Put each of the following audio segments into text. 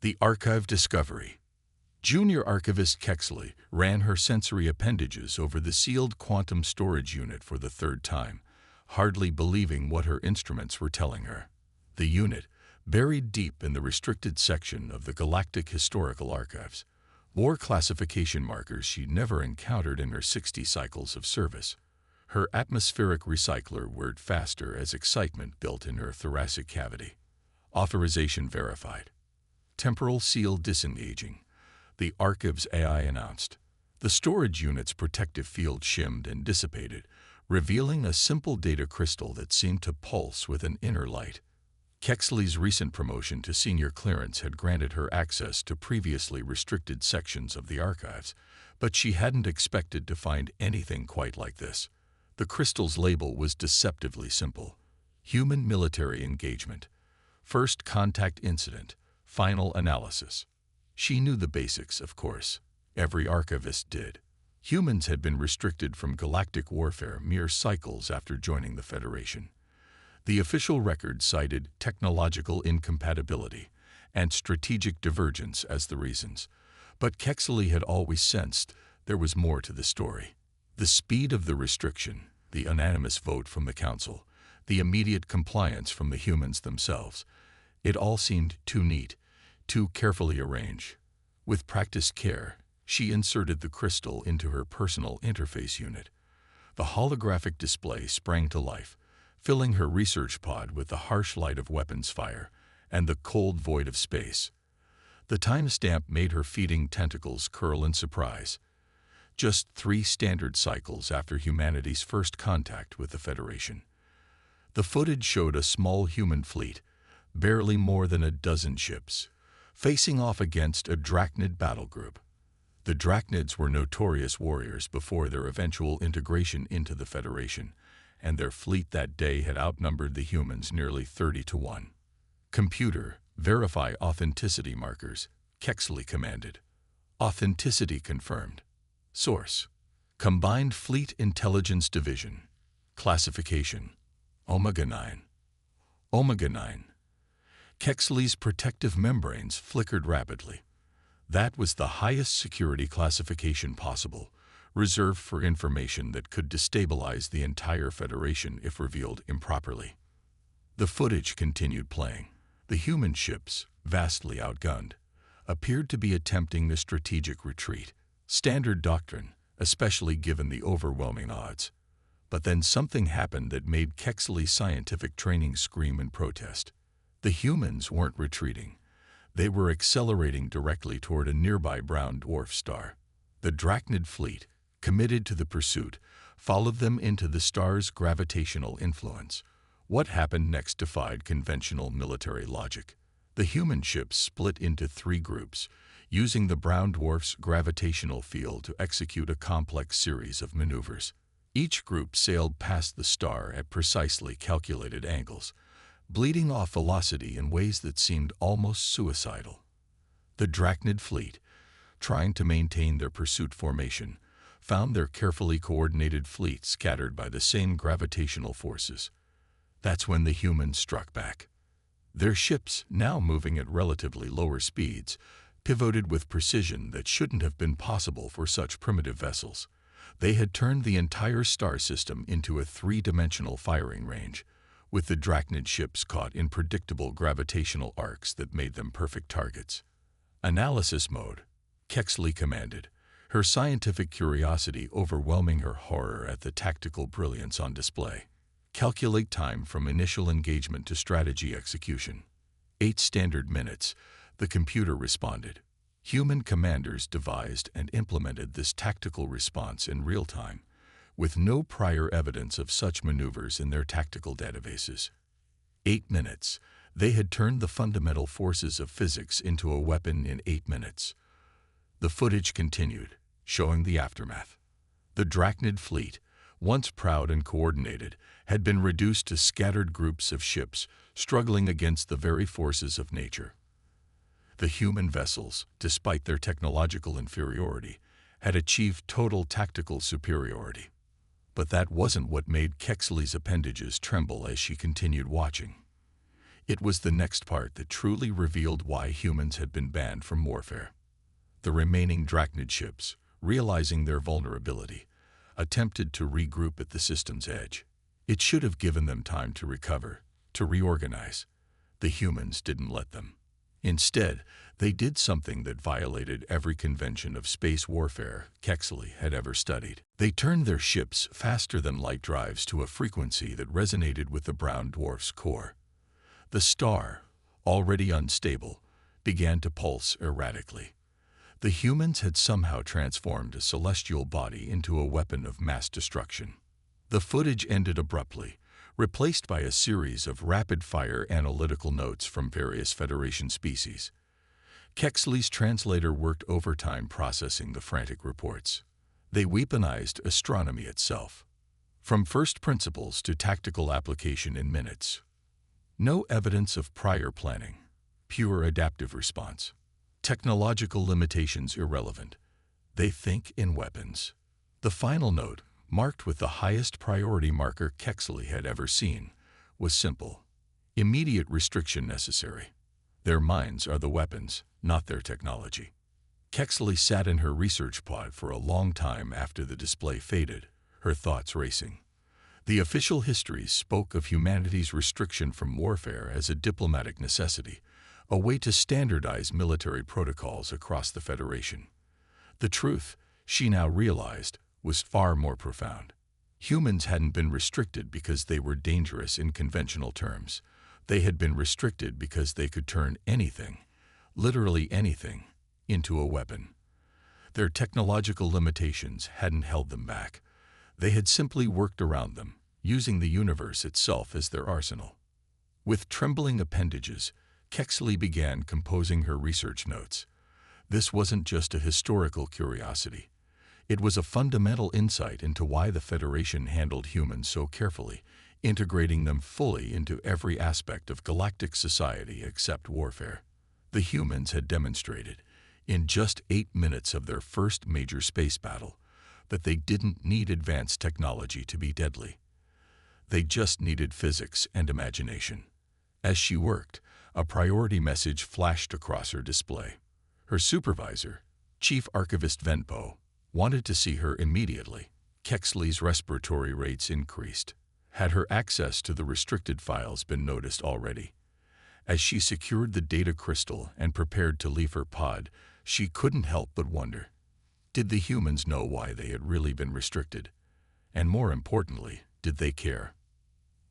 The Archive Discovery. Junior archivist Kexley ran her sensory appendages over the sealed quantum storage unit for the third time, hardly believing what her instruments were telling her. The unit, buried deep in the restricted section of the Galactic Historical Archives, bore classification markers she'd never encountered in her 60 cycles of service. Her atmospheric recycler whirred faster as excitement built in her thoracic cavity. Authorization verified. Temporal seal disengaging, the Archive's AI announced. The storage unit's protective field shimmed and dissipated, revealing a simple data crystal that seemed to pulse with an inner light. Kexley's recent promotion to senior clearance had granted her access to previously restricted sections of the archives, but she hadn't expected to find anything quite like this. The crystal's label was deceptively simple: Human Military Engagement. First Contact Incident. Final Analysis. She knew the basics, of course. Every archivist did. Humans had been restricted from galactic warfare mere cycles after joining the Federation. The official record cited technological incompatibility and strategic divergence as the reasons, but Kexley had always sensed there was more to the story. The speed of the restriction, the unanimous vote from the Council, the immediate compliance from the humans themselves, it all seemed too neat, too carefully arranged. With practiced care, she inserted the crystal into her personal interface unit. The holographic display sprang to life, filling her research pod with the harsh light of weapons fire and the cold void of space. The timestamp made her feeding tentacles curl in surprise. Just 3 standard cycles after humanity's first contact with the Federation. The footage showed a small human fleet, barely more than a dozen ships, facing off against a Drachnid battle group. The Drachnids were notorious warriors before their eventual integration into the Federation, and their fleet that day had outnumbered the humans nearly 30-1. Computer, verify authenticity markers, Kexley commanded. Authenticity confirmed. Source: Combined Fleet Intelligence Division. Classification: Omega 9. Omega 9. Kexley's protective membranes flickered rapidly. That was the highest security classification possible, reserved for information that could destabilize the entire Federation if revealed improperly. The footage continued playing. The human ships, vastly outgunned, appeared to be attempting the strategic retreat. Standard doctrine, especially given the overwhelming odds. But then something happened that made Kexley's scientific training scream in protest. The humans weren't retreating. They were accelerating directly toward a nearby brown dwarf star. The Drachnid fleet, committed to the pursuit, followed them into the star's gravitational influence. What happened next defied conventional military logic. The human ships split into 3 groups, using the brown dwarf's gravitational field to execute a complex series of maneuvers. Each group sailed past the star at precisely calculated angles, bleeding off velocity in ways that seemed almost suicidal. The Drachnid fleet, trying to maintain their pursuit formation, found their carefully coordinated fleet scattered by the same gravitational forces. That's when the humans struck back. Their ships, now moving at relatively lower speeds, pivoted with precision that shouldn't have been possible for such primitive vessels. They had turned the entire star system into a 3-dimensional firing range, with the Drachnid ships caught in predictable gravitational arcs that made them perfect targets. Analysis mode, Kexley commanded, her scientific curiosity overwhelming her horror at the tactical brilliance on display. Calculate time from initial engagement to strategy execution. 8 standard minutes, the computer responded. Human commanders devised and implemented this tactical response in real time, with no prior evidence of such maneuvers in their tactical databases. 8 minutes. They had turned the fundamental forces of physics into a weapon in 8 minutes. The footage continued, showing the aftermath. The Drachnid fleet, once proud and coordinated, had been reduced to scattered groups of ships struggling against the very forces of nature. The human vessels, despite their technological inferiority, had achieved total tactical superiority. But that wasn't what made Kexley's appendages tremble as she continued watching. It was the next part that truly revealed why humans had been banned from warfare. The remaining Drachnid ships, realizing their vulnerability, attempted to regroup at the system's edge. It should have given them time to recover, to reorganize. The humans didn't let them. Instead, they did something that violated every convention of space warfare Kexley had ever studied. They turned their ships faster than light drives to a frequency that resonated with the brown dwarf's core. The star, already unstable, began to pulse erratically. The humans had somehow transformed a celestial body into a weapon of mass destruction. The footage ended abruptly, replaced by a series of rapid-fire analytical notes from various Federation species. Kexley's translator worked overtime processing the frantic reports. They weaponized astronomy itself, from first principles to tactical application in minutes. No evidence of prior planning, pure adaptive response. Technological limitations irrelevant. They think in weapons. The final note, marked with the highest priority marker Kexley had ever seen, was simple. Immediate restriction necessary. Their minds are the weapons, not their technology. Kexley sat in her research pod for a long time after the display faded, her thoughts racing. The official histories spoke of humanity's restriction from warfare as a diplomatic necessity, a way to standardize military protocols across the Federation. The truth, she now realized, was far more profound. Humans hadn't been restricted because they were dangerous in conventional terms. They had been restricted because they could turn anything, literally anything, into a weapon. Their technological limitations hadn't held them back. They had simply worked around them, using the universe itself as their arsenal. With trembling appendages, Kexley began composing her research notes. This wasn't just a historical curiosity. It was a fundamental insight into why the Federation handled humans so carefully, integrating them fully into every aspect of galactic society except warfare. The humans had demonstrated, in just 8 minutes of their first major space battle, that they didn't need advanced technology to be deadly. They just needed physics and imagination. As she worked, a priority message flashed across her display. Her supervisor, Chief Archivist Venpo, wanted to see her immediately. Kexley's respiratory rates increased. Had her access to the restricted files been noticed already? As she secured the data crystal and prepared to leave her pod, she couldn't help but wonder. Did the humans know why they had really been restricted? And more importantly, did they care?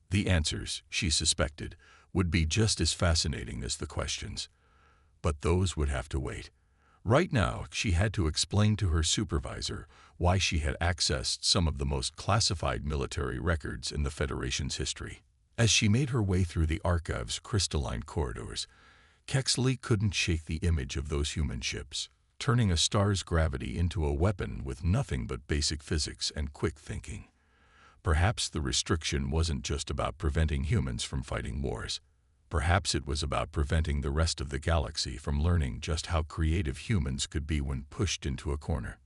The answers, she suspected, would be just as fascinating as the questions. But those would have to wait. Right now, she had to explain to her supervisor why she had accessed some of the most classified military records in the Federation's history. As she made her way through the archive's crystalline corridors, Kexley couldn't shake the image of those human ships, turning a star's gravity into a weapon with nothing but basic physics and quick thinking. Perhaps the restriction wasn't just about preventing humans from fighting wars. Perhaps it was about preventing the rest of the galaxy from learning just how creative humans could be when pushed into a corner.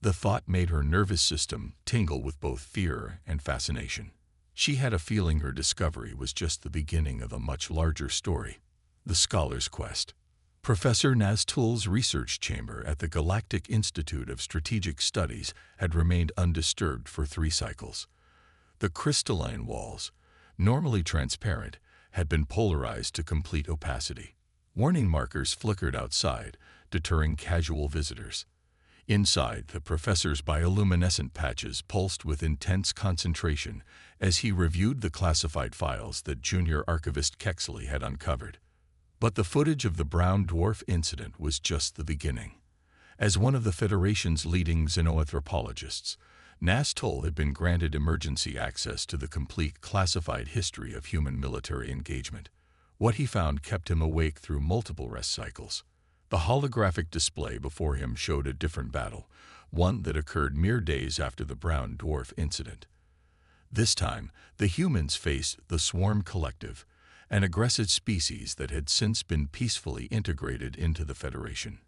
The thought made her nervous system tingle with both fear and fascination. She had a feeling her discovery was just the beginning of a much larger story. The Scholar's Quest. Professor Naztul's research chamber at the Galactic Institute of Strategic Studies had remained undisturbed for 3 cycles. The crystalline walls, normally transparent, had been polarized to complete opacity. Warning markers flickered outside, deterring casual visitors. Inside, the professor's bioluminescent patches pulsed with intense concentration as he reviewed the classified files that Junior Archivist Kexley had uncovered. But the footage of the brown dwarf incident was just the beginning. As one of the Federation's leading xenoanthropologists, Naztul had been granted emergency access to the complete classified history of human military engagement. What he found kept him awake through multiple rest cycles. The holographic display before him showed a different battle, one that occurred mere days after the brown dwarf incident. This time, the humans faced the Swarm Collective, an aggressive species that had since been peacefully integrated into the Federation.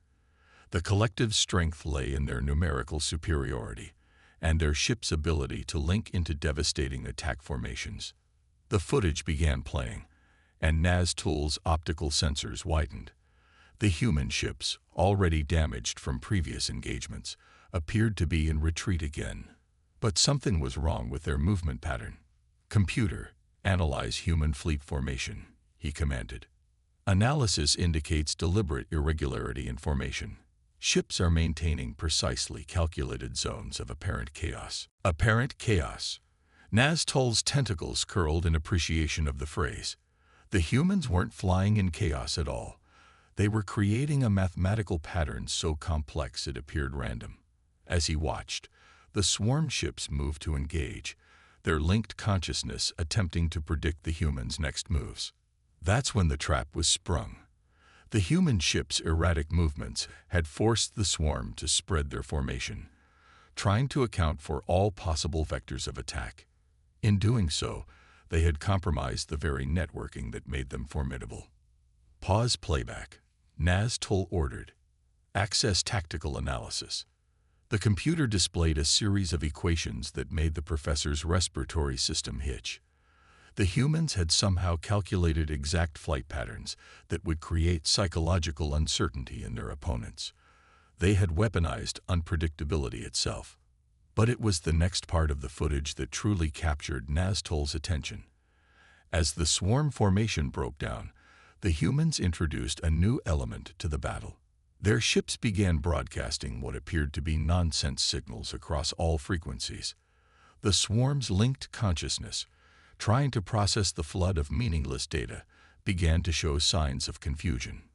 The collective's strength lay in their numerical superiority and their ship's ability to link into devastating attack formations. The footage began playing, and Naztul's optical sensors widened. The human ships, already damaged from previous engagements, appeared to be in retreat again. But something was wrong with their movement pattern. "Computer, analyze human fleet formation," he commanded. "Analysis indicates deliberate irregularity in formation. Ships are maintaining precisely calculated zones of apparent chaos." Apparent chaos. Naztul's tentacles curled in appreciation of the phrase. The humans weren't flying in chaos at all. They were creating a mathematical pattern so complex it appeared random. As he watched, the swarm ships moved to engage, their linked consciousness attempting to predict the humans' next moves. That's when the trap was sprung. The human ships' erratic movements had forced the swarm to spread their formation, trying to account for all possible vectors of attack. In doing so, they had compromised the very networking that made them formidable. "Pause playback," Naztul ordered. "Access tactical analysis." The computer displayed a series of equations that made the professor's respiratory system hitch. The humans had somehow calculated exact flight patterns that would create psychological uncertainty in their opponents. They had weaponized unpredictability itself. But it was the next part of the footage that truly captured Naztul's attention. As the swarm formation broke down, the humans introduced a new element to the battle. Their ships began broadcasting what appeared to be nonsense signals across all frequencies. The swarm's linked consciousness, trying to process the flood of meaningless data, began to show signs of confusion.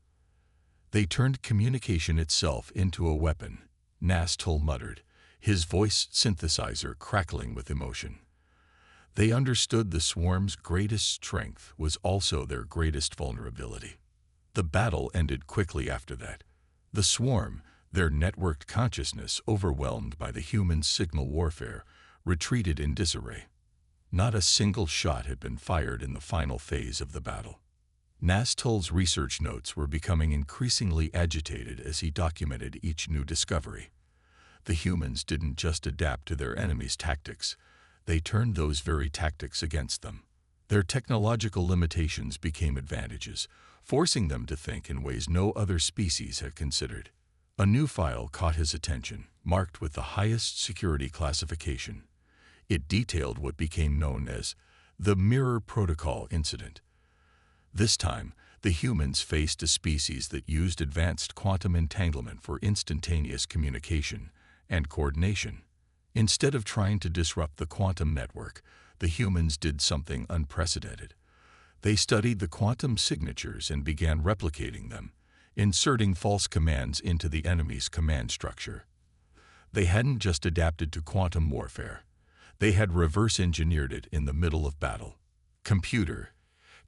"They turned communication itself into a weapon," Naztul muttered, his voice synthesizer crackling with emotion. They understood the swarm's greatest strength was also their greatest vulnerability. The battle ended quickly after that. The swarm, their networked consciousness overwhelmed by the human signal warfare, retreated in disarray. Not a single shot had been fired in the final phase of the battle. Naztul's research notes were becoming increasingly agitated as he documented each new discovery. The humans didn't just adapt to their enemies' tactics, they turned those very tactics against them. Their technological limitations became advantages, forcing them to think in ways no other species had considered. A new file caught his attention, marked with the highest security classification. It detailed what became known as the Mirror Protocol incident. This time, the humans faced a species that used advanced quantum entanglement for instantaneous communication and coordination. Instead of trying to disrupt the quantum network, the humans did something unprecedented. They studied the quantum signatures and began replicating them, inserting false commands into the enemy's command structure. They hadn't just adapted to quantum warfare. They had reverse-engineered it in the middle of battle. "Computer,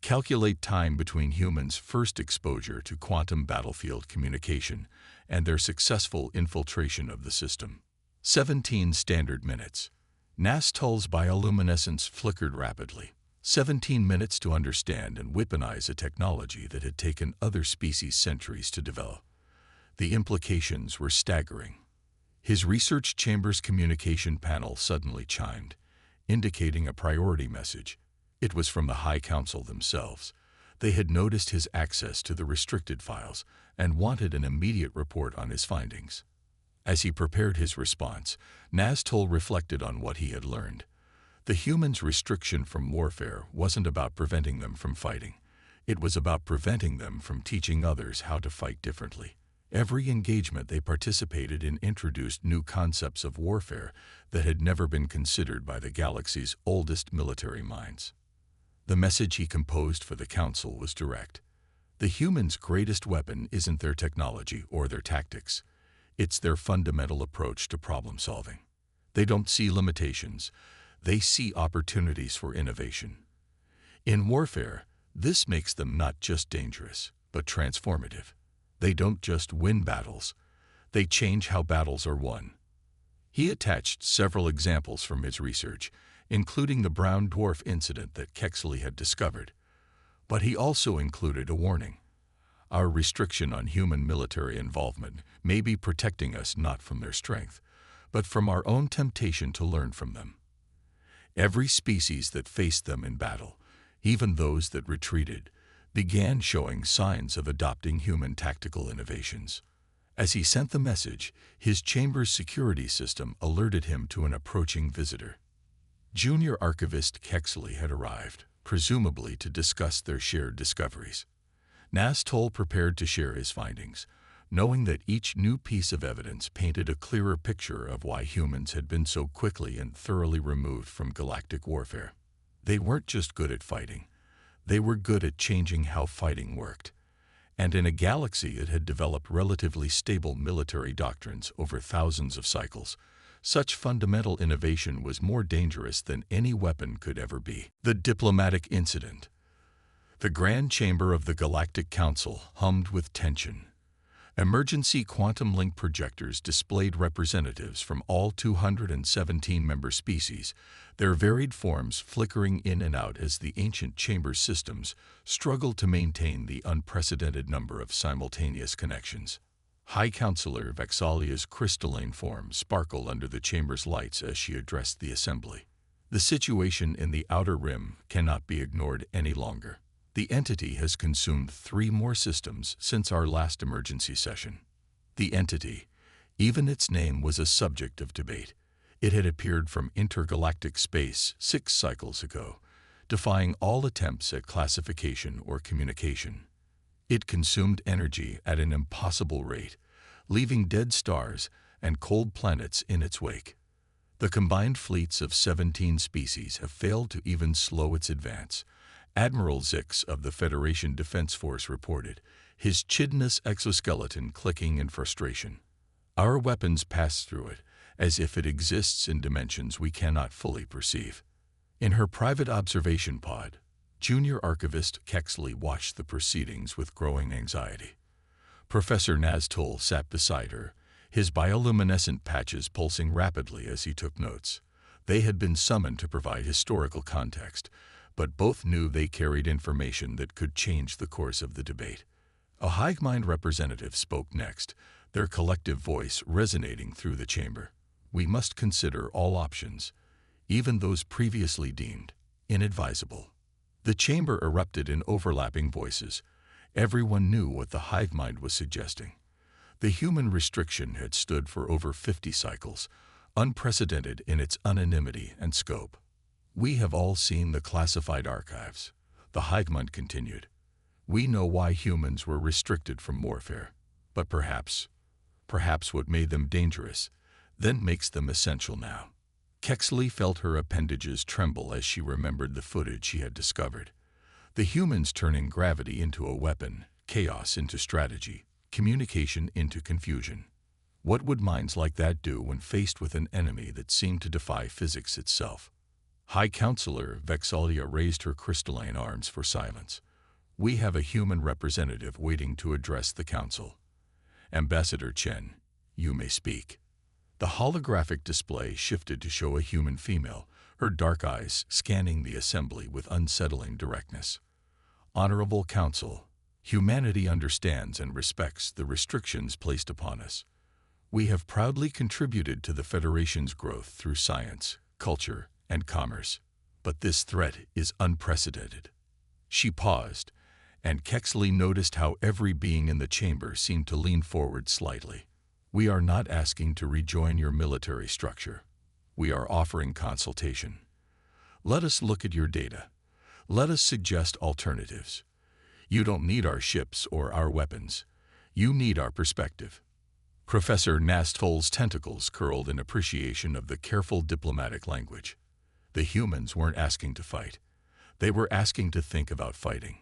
calculate time between humans' first exposure to quantum battlefield communication and their successful infiltration of the system." 17 standard minutes. Naztul's bioluminescence flickered rapidly. 17 minutes to understand and weaponize a technology that had taken other species centuries to develop. The implications were staggering. His research chamber's communication panel suddenly chimed, indicating a priority message. It was from the High Council themselves. They had noticed his access to the restricted files and wanted an immediate report on his findings. As he prepared his response, Naztul reflected on what he had learned. The humans' restriction from warfare wasn't about preventing them from fighting. It was about preventing them from teaching others how to fight differently. Every engagement they participated in introduced new concepts of warfare that had never been considered by the galaxy's oldest military minds. The message he composed for the Council was direct. The humans' greatest weapon isn't their technology or their tactics. It's their fundamental approach to problem solving. They don't see limitations. They see opportunities for innovation. In warfare, this makes them not just dangerous, but transformative. They don't just win battles. They change how battles are won. He attached several examples from his research, including the brown dwarf incident that Kexley had discovered. But he also included a warning. Our restriction on human military involvement may be protecting us not from their strength, but from our own temptation to learn from them. Every species that faced them in battle, even those that retreated, began showing signs of adopting human tactical innovations. As he sent the message, his chamber's security system alerted him to an approaching visitor. Junior Archivist Kexley had arrived, presumably to discuss their shared discoveries. Nastol prepared to share his findings, knowing that each new piece of evidence painted a clearer picture of why humans had been so quickly and thoroughly removed from galactic warfare. They weren't just good at fighting. They were good at changing how fighting worked. And in a galaxy that had developed relatively stable military doctrines over thousands of cycles, such fundamental innovation was more dangerous than any weapon could ever be. The diplomatic incident. The Grand Chamber of the Galactic Council hummed with tension. Emergency quantum link projectors displayed representatives from all 217 member species, their varied forms flickering in and out as the ancient chamber systems struggled to maintain the unprecedented number of simultaneous connections. High Counselor Vexalia's crystalline form sparkled under the chamber's lights as she addressed the assembly. The situation in the outer rim cannot be ignored any longer. The entity has consumed 3 more systems since our last emergency session. The entity, even its name was a subject of debate. It had appeared from intergalactic space 6 cycles ago, defying all attempts at classification or communication. It consumed energy at an impossible rate, leaving dead stars and cold planets in its wake. The combined fleets of 17 species have failed to even slow its advance. Admiral Zix of the Federation Defense Force reported, his chitinous exoskeleton clicking in frustration. Our weapons pass through it, as if it exists in dimensions we cannot fully perceive. In her private observation pod, Junior Archivist Kexley watched the proceedings with growing anxiety. Professor Nastol sat beside her, his bioluminescent patches pulsing rapidly as he took notes. They had been summoned to provide historical context, but both knew they carried information that could change the course of the debate. A Hive-Mind representative spoke next, their collective voice resonating through the chamber. We must consider all options, even those previously deemed inadvisable. The chamber erupted in overlapping voices. Everyone knew what the Hive-Mind was suggesting. The human restriction had stood for over 50 cycles, unprecedented in its unanimity and scope. We have all seen the classified archives, the Hive-Mind continued. We know why humans were restricted from warfare, but perhaps what made them dangerous then makes them essential now. Kexley felt her appendages tremble as she remembered the footage she had discovered. The humans turning gravity into a weapon, chaos into strategy, communication into confusion. What would minds like that do when faced with an enemy that seemed to defy physics itself? High Counselor Vexalia raised her crystalline arms for silence. We have a human representative waiting to address the council. Ambassador Chen, you may speak. The holographic display shifted to show a human female, her dark eyes scanning the assembly with unsettling directness. Honorable Council, humanity understands and respects the restrictions placed upon us. We have proudly contributed to the Federation's growth through science, culture, and commerce, but this threat is unprecedented. She paused, and Kexley noticed how every being in the chamber seemed to lean forward slightly. We are not asking to rejoin your military structure. We are offering consultation. Let us look at your data. Let us suggest alternatives. You don't need our ships or our weapons. You need our perspective. Professor Nastol's tentacles curled in appreciation of the careful diplomatic language. The humans weren't asking to fight. They were asking to think about fighting.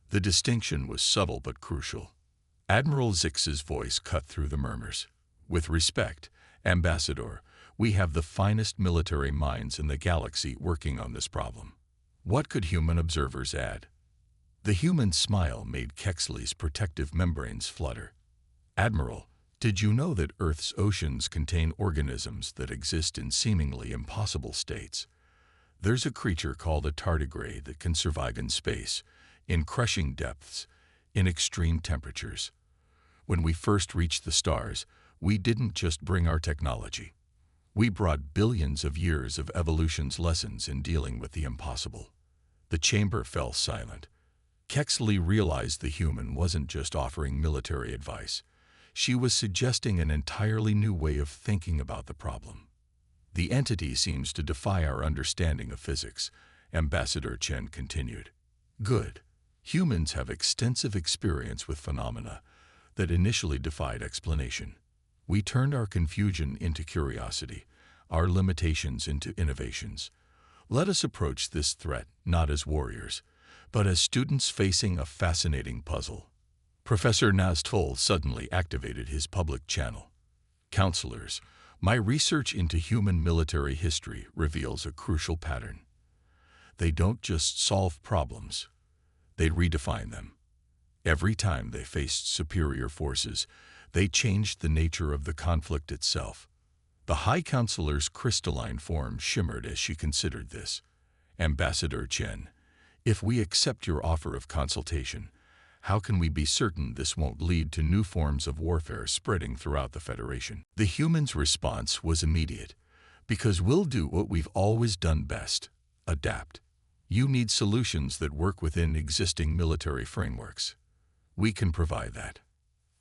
The distinction was subtle but crucial. Admiral Zix's voice cut through the murmurs. With respect, Ambassador, we have the finest military minds in the galaxy working on this problem. What could human observers add? The human smile made Kexley's protective membranes flutter. Admiral, did you know that Earth's oceans contain organisms that exist in seemingly impossible states? There's a creature called a tardigrade that can survive in space, in crushing depths, in extreme temperatures. When we first reached the stars, we didn't just bring our technology. We brought billions of years of evolution's lessons in dealing with the impossible. The chamber fell silent. Kexley realized the human wasn't just offering military advice. She was suggesting an entirely new way of thinking about the problem. The entity seems to defy our understanding of physics, Ambassador Chen continued. Good. Humans have extensive experience with phenomena that initially defied explanation. We turned our confusion into curiosity, our limitations into innovations. Let us approach this threat not as warriors, but as students facing a fascinating puzzle. Professor Naztul suddenly activated his public channel. Counselors, my research into human military history reveals a crucial pattern. They don't just solve problems, they redefine them. Every time they faced superior forces, they changed the nature of the conflict itself. The High Counselor's crystalline form shimmered as she considered this. Ambassador Chen, if we accept your offer of consultation, how can we be certain this won't lead to new forms of warfare spreading throughout the Federation? The human's response was immediate. Because we'll do what we've always done best: adapt. You need solutions that work within existing military frameworks. We can provide that.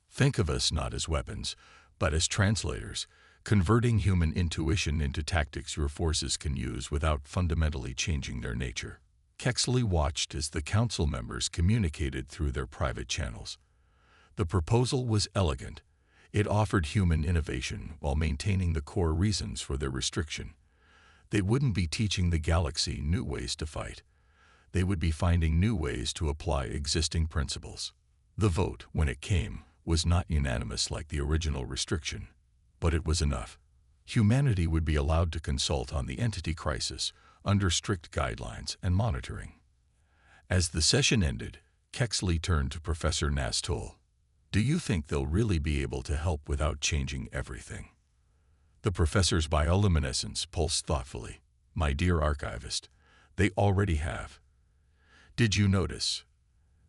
Think of us not as weapons, but as translators, converting human intuition into tactics your forces can use without fundamentally changing their nature. Kexley watched as the council members communicated through their private channels. The proposal was elegant. It offered human innovation while maintaining the core reasons for their restriction. They wouldn't be teaching the galaxy new ways to fight. They would be finding new ways to apply existing principles. The vote, when it came, was not unanimous like the original restriction, but it was enough. Humanity would be allowed to consult on the entity crisis under strict guidelines and monitoring. As the session ended, Kexley turned to Professor Naztul. Do you think they'll really be able to help without changing everything? The professor's bioluminescence pulsed thoughtfully. My dear archivist, they already have. Did you notice?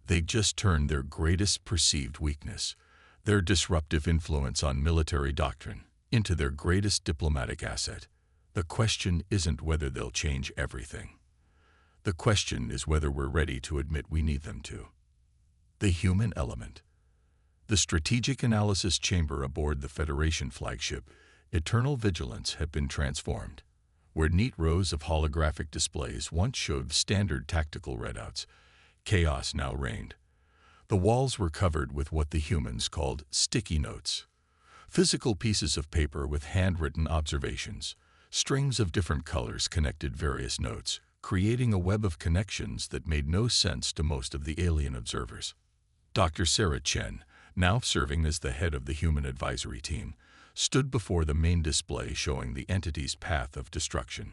They just turned their greatest perceived weakness, their disruptive influence on military doctrine, into their greatest diplomatic asset. The question isn't whether they'll change everything. The question is whether we're ready to admit we need them to. The human element. The strategic analysis chamber aboard the Federation flagship, Eternal Vigilance, had been transformed. Where neat rows of holographic displays once showed standard tactical readouts, chaos now reigned. The walls were covered with what the humans called sticky notes, physical pieces of paper with handwritten observations. Strings of different colors connected various notes, creating a web of connections that made no sense to most of the alien observers. Dr. Sarah Chen, now serving as the head of the Human Advisory Team, stood before the main display showing the entity's path of destruction.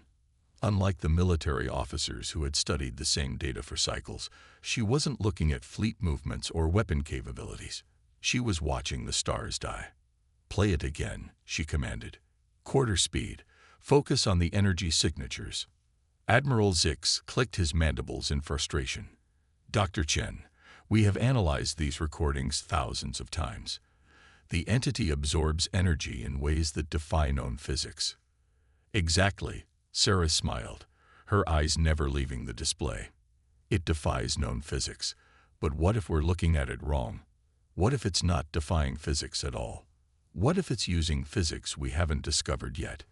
Unlike the military officers who had studied the same data for cycles, she wasn't looking at fleet movements or weapon capabilities. She was watching the stars die. Play it again, she commanded. Quarter speed. Focus on the energy signatures. Admiral Zix clicked his mandibles in frustration. Dr. Chen, we have analyzed these recordings thousands of times. The entity absorbs energy in ways that defy known physics. Exactly, Sarah smiled, her eyes never leaving the display. It defies known physics, but what if we're looking at it wrong? What if it's not defying physics at all? What if it's using physics we haven't discovered yet?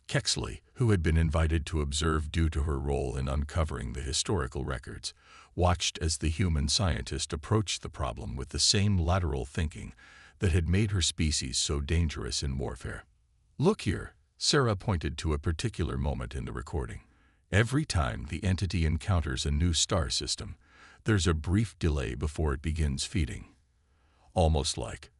Kexley, who had been invited to observe due to her role in uncovering the historical records, watched as the human scientist approached the problem with the same lateral thinking that had made her species so dangerous in warfare. Look here, Sarah pointed to a particular moment in the recording. Every time the entity encounters a new star system, there's a brief delay before it begins feeding. Almost like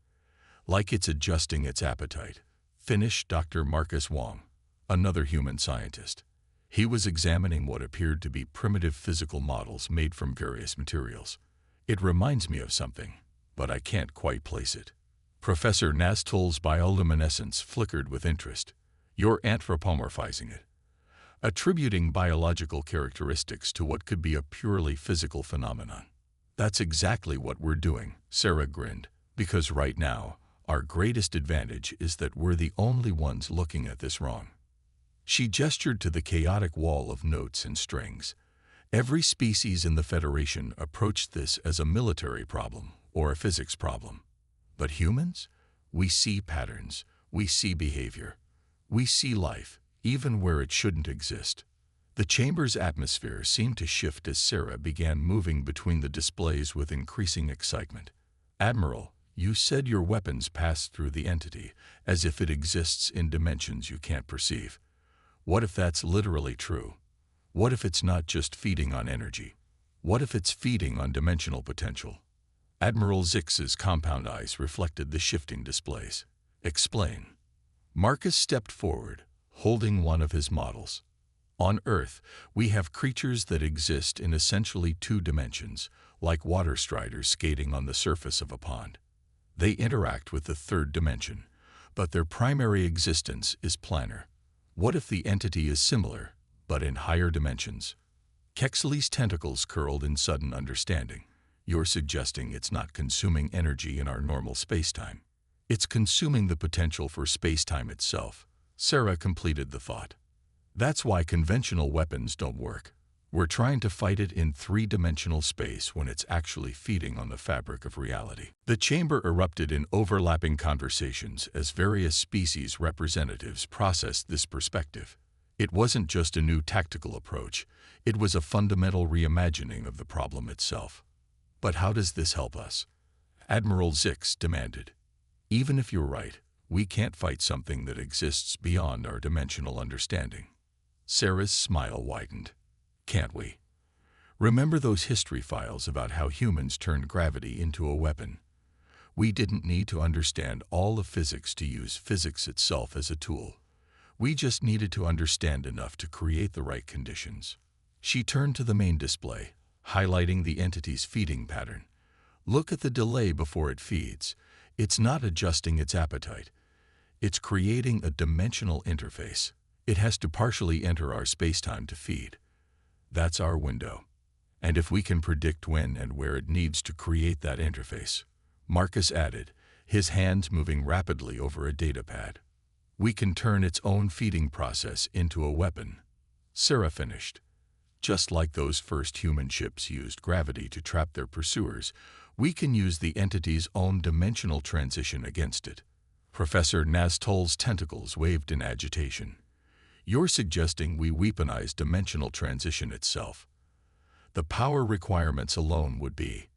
it's adjusting its appetite, finished Dr. Marcus Wong, another human scientist. He was examining what appeared to be primitive physical models made from various materials. It reminds me of something, but I can't quite place it. Professor Naztul's bioluminescence flickered with interest. You're anthropomorphizing it, attributing biological characteristics to what could be a purely physical phenomenon. That's exactly what we're doing, Sarah grinned, because right now, our greatest advantage is that we're the only ones looking at this wrong. She gestured to the chaotic wall of notes and strings. Every species in the Federation approached this as a military problem or a physics problem. But humans? We see patterns, we see behavior, we see life, even where it shouldn't exist. The chamber's atmosphere seemed to shift as Sarah began moving between the displays with increasing excitement. "Admiral, you said your weapons pass through the entity, as if it exists in dimensions you can't perceive. What if that's literally true? What if it's not just feeding on energy? What if it's feeding on dimensional potential?" Admiral Zix's compound eyes reflected the shifting displays. "Explain." Marcus stepped forward, holding one of his models. "On Earth, we have creatures that exist in essentially two dimensions, like water striders skating on the surface of a pond. They interact with the third dimension, but their primary existence is planar. What if the entity is similar, but in higher dimensions?" Kexley's tentacles curled in sudden understanding. "You're suggesting it's not consuming energy in our normal spacetime. It's consuming the potential for spacetime itself." Sarah completed the thought. "That's why conventional weapons don't work. We're trying to fight it in three-dimensional space when it's actually feeding on the fabric of reality." The chamber erupted in overlapping conversations as various species representatives processed this perspective. It wasn't just a new tactical approach, it was a fundamental reimagining of the problem itself. "But how does this help us?" Admiral Zix demanded. "Even if you're right, we can't fight something that exists beyond our dimensional understanding." Sarah's smile widened. "Can't we? Remember those history files about how humans turned gravity into a weapon? We didn't need to understand all of physics to use physics itself as a tool. We just needed to understand enough to create the right conditions." She turned to the main display, highlighting the entity's feeding pattern. "Look at the delay before it feeds. It's not adjusting its appetite. It's creating a dimensional interface. It has to partially enter our spacetime to feed. That's our window. And if we can predict when and where it needs to create that interface," Marcus added, his hands moving rapidly over a datapad, "we can turn its own feeding process into a weapon." Sarah finished. "Just like those first human ships used gravity to trap their pursuers, we can use the entity's own dimensional transition against it." Professor Nastol's tentacles waved in agitation. "You're suggesting we weaponize dimensional transition itself. The power requirements alone would be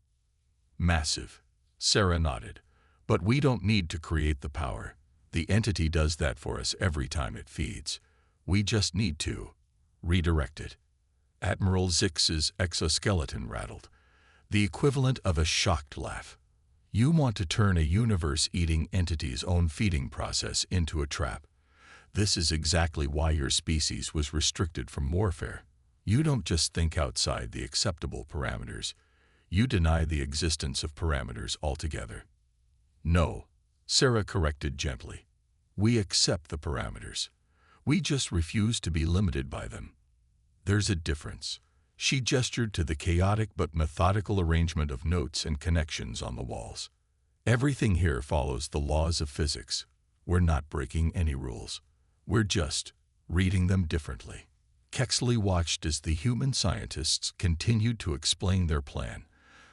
massive." Sarah nodded. "But we don't need to create the power. The entity does that for us every time it feeds. We just need to redirect it." Admiral Zix's exoskeleton rattled, the equivalent of a shocked laugh. "You want to turn a universe-eating entity's own feeding process into a trap. This is exactly why your species was restricted from warfare. You don't just think outside the acceptable parameters. You deny the existence of parameters altogether." "No," Sarah corrected gently. "We accept the parameters. We just refuse to be limited by them. There's a difference." She gestured to the chaotic but methodical arrangement of notes and connections on the walls. "Everything here follows the laws of physics. We're not breaking any rules. We're just reading them differently." Kexley watched as the human scientists continued to explain their plan,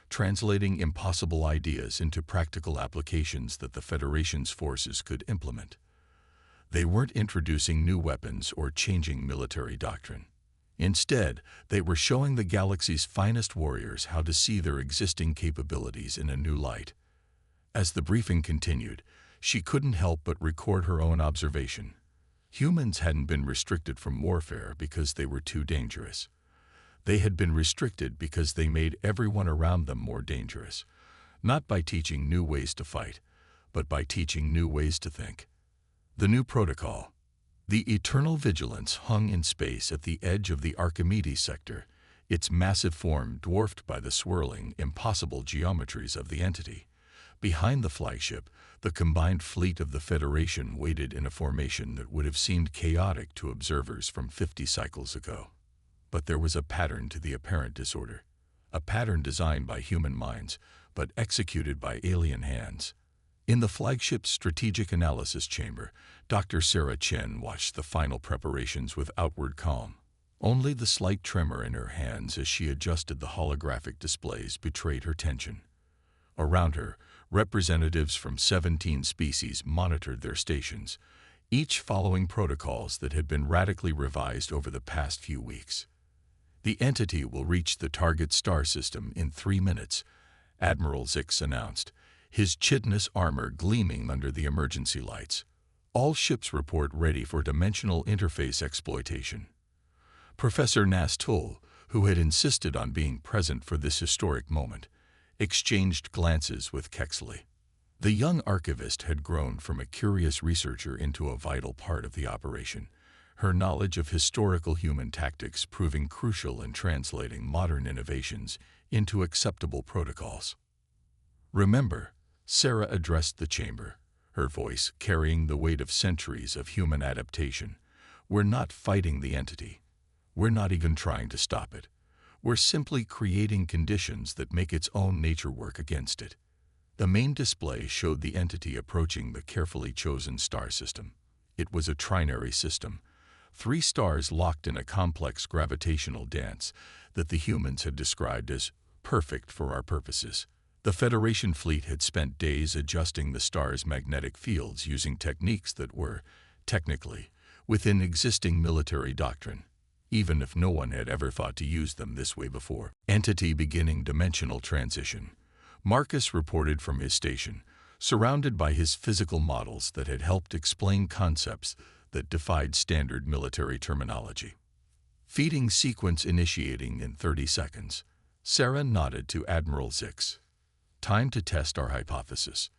translating impossible ideas into practical applications that the Federation's forces could implement. They weren't introducing new weapons or changing military doctrine. Instead, they were showing the galaxy's finest warriors how to see their existing capabilities in a new light. As the briefing continued, she couldn't help but record her own observation. Humans hadn't been restricted from warfare because they were too dangerous. They had been restricted because they made everyone around them more dangerous, not by teaching new ways to fight, but by teaching new ways to think. The new protocol. The eternal vigilance hung in space at the edge of the Archimedes sector, its massive form dwarfed by the swirling, impossible geometries of the entity. Behind the flagship, the combined fleet of the Federation waited in a formation that would have seemed chaotic to observers from 50 cycles ago. But there was a pattern to the apparent disorder, a pattern designed by human minds, but executed by alien hands. In the flagship's strategic analysis chamber, Dr. Sarah Chen watched the final preparations with outward calm. Only the slight tremor in her hands as she adjusted the holographic displays betrayed her tension. Around her, representatives from 17 species monitored their stations, each following protocols that had been radically revised over the past few weeks. "The entity will reach the target star system in 3 minutes," Admiral Zix announced, his chitinous armor gleaming under the emergency lights. "All ships report ready for dimensional interface exploitation." Professor Nastul, who had insisted on being present for this historic moment, exchanged glances with Kexley. The young archivist had grown from a curious researcher into a vital part of the operation, her knowledge of historical human tactics proving crucial in translating modern innovations into acceptable protocols. "Remember," Sarah addressed the chamber, her voice carrying the weight of centuries of human adaptation, "we're not fighting the entity. We're not even trying to stop it. We're simply creating conditions that make its own nature work against it." The main display showed the entity approaching the carefully chosen star system. It was a trinary system, 3 stars locked in a complex gravitational dance that the humans had described as perfect for our purposes. The Federation fleet had spent days adjusting the stars' magnetic fields using techniques that were, technically, within existing military doctrine, even if no one had ever thought to use them this way before. Entity beginning dimensional transition. Marcus reported from his station, surrounded by his physical models that had helped explain concepts that defied standard military terminology. "Feeding sequence initiating in 30 seconds. Sarah nodded to Admiral Zix. "Time to test our hypothesis."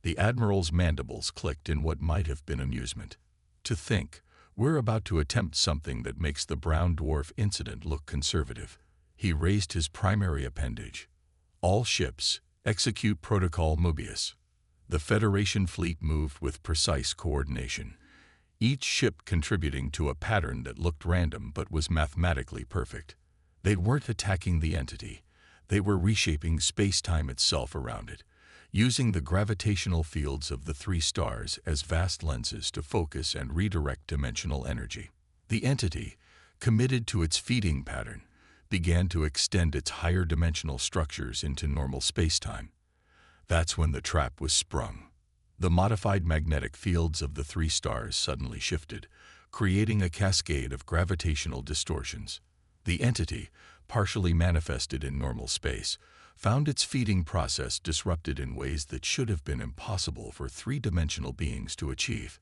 The Admiral's mandibles clicked in what might have been amusement. "To think, we're about to attempt something that makes the brown dwarf incident look conservative." He raised his primary appendage. "All ships, execute Protocol Mobius." The Federation fleet moved with precise coordination, each ship contributing to a pattern that looked random but was mathematically perfect. They weren't attacking the entity. They were reshaping space-time itself around it, using the gravitational fields of the 3 stars as vast lenses to focus and redirect dimensional energy. The entity, committed to its feeding pattern, began to extend its higher dimensional structures into normal space-time. That's when the trap was sprung. The modified magnetic fields of the 3 stars suddenly shifted, creating a cascade of gravitational distortions. The entity, partially manifested in normal space, found its feeding process disrupted in ways that should have been impossible for 3-dimensional beings to achieve.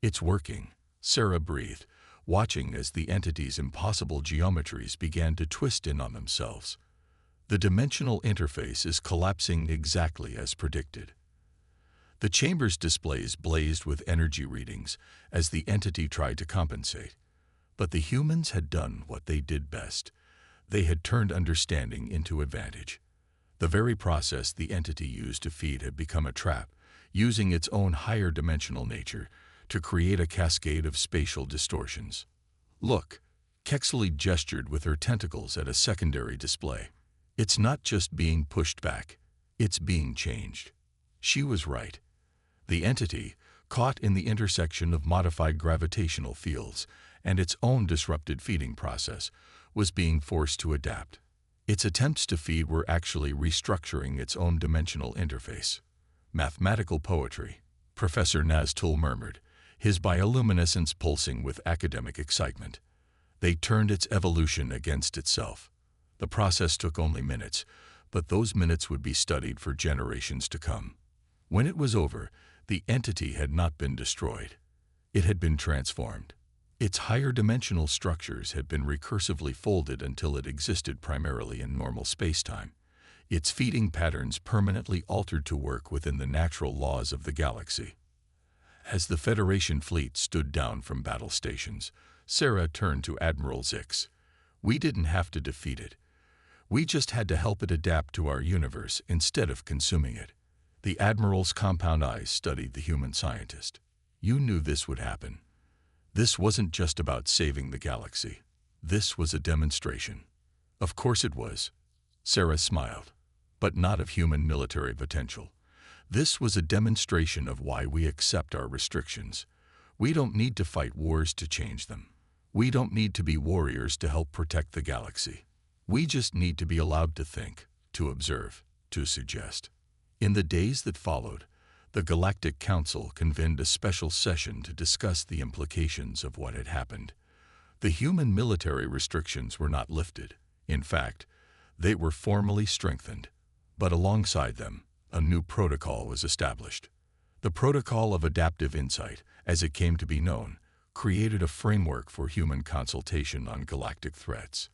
"It's working," Sarah breathed, watching as the entity's impossible geometries began to twist in on themselves. "The dimensional interface is collapsing exactly as predicted." The chamber's displays blazed with energy readings as the entity tried to compensate. But the humans had done what they did best. They had turned understanding into advantage. The very process the entity used to feed had become a trap, using its own higher dimensional nature to create a cascade of spatial distortions. "Look," Kexley gestured with her tentacles at a secondary display. "It's not just being pushed back, it's being changed." She was right. The entity, caught in the intersection of modified gravitational fields and its own disrupted feeding process, was being forced to adapt. Its attempts to feed were actually restructuring its own dimensional interface. "Mathematical poetry," Professor Nastul murmured, his bioluminescence pulsing with academic excitement. They turned its evolution against itself. The process took only minutes, but those minutes would be studied for generations to come. When it was over, the entity had not been destroyed. It had been transformed. Its higher dimensional structures had been recursively folded until it existed primarily in normal spacetime, its feeding patterns permanently altered to work within the natural laws of the galaxy. As the Federation fleet stood down from battle stations, Sarah turned to Admiral Zix. "We didn't have to defeat it. We just had to help it adapt to our universe instead of consuming it." The Admiral's compound eyes studied the human scientist. "You knew this would happen. This wasn't just about saving the galaxy. This was a demonstration." "Of course it was," Sarah smiled, "but not of human military potential. This was a demonstration of why we accept our restrictions. We don't need to fight wars to change them. We don't need to be warriors to help protect the galaxy. We just need to be allowed to think, to observe, to suggest. In the days that followed, the Galactic Council convened a special session to discuss the implications of what had happened. The human military restrictions were not lifted. In fact, they were formally strengthened. But alongside them, a new protocol was established. The Protocol of Adaptive Insight, as it came to be known, created a framework for human consultation on galactic threats.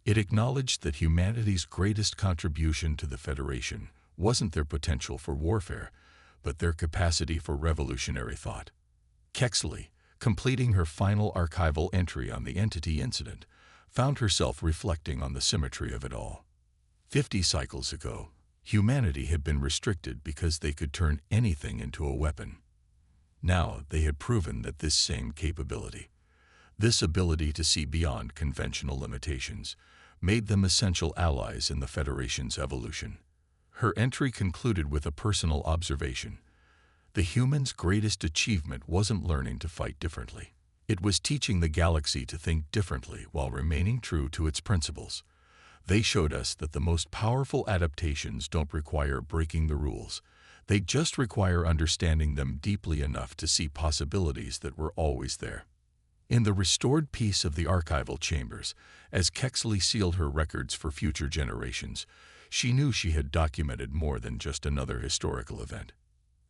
It acknowledged that humanity's greatest contribution to the Federation wasn't their potential for warfare, but their capacity for revolutionary thought. Kexley, completing her final archival entry on the entity incident, found herself reflecting on the symmetry of it all. 50 cycles ago, humanity had been restricted because they could turn anything into a weapon. Now they had proven that this same capability, this ability to see beyond conventional limitations, made them essential allies in the Federation's evolution. Her entry concluded with a personal observation. The humans' greatest achievement wasn't learning to fight differently. It was teaching the galaxy to think differently while remaining true to its principles. They showed us that the most powerful adaptations don't require breaking the rules. They just require understanding them deeply enough to see possibilities that were always there. In the restored peace of the archival chambers, as Kexley sealed her records for future generations, she knew she had documented more than just another historical event.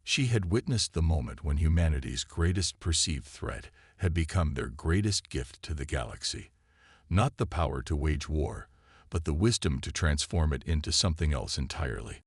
She had witnessed the moment when humanity's greatest perceived threat had become their greatest gift to the galaxy. Not the power to wage war, but the wisdom to transform it into something else entirely.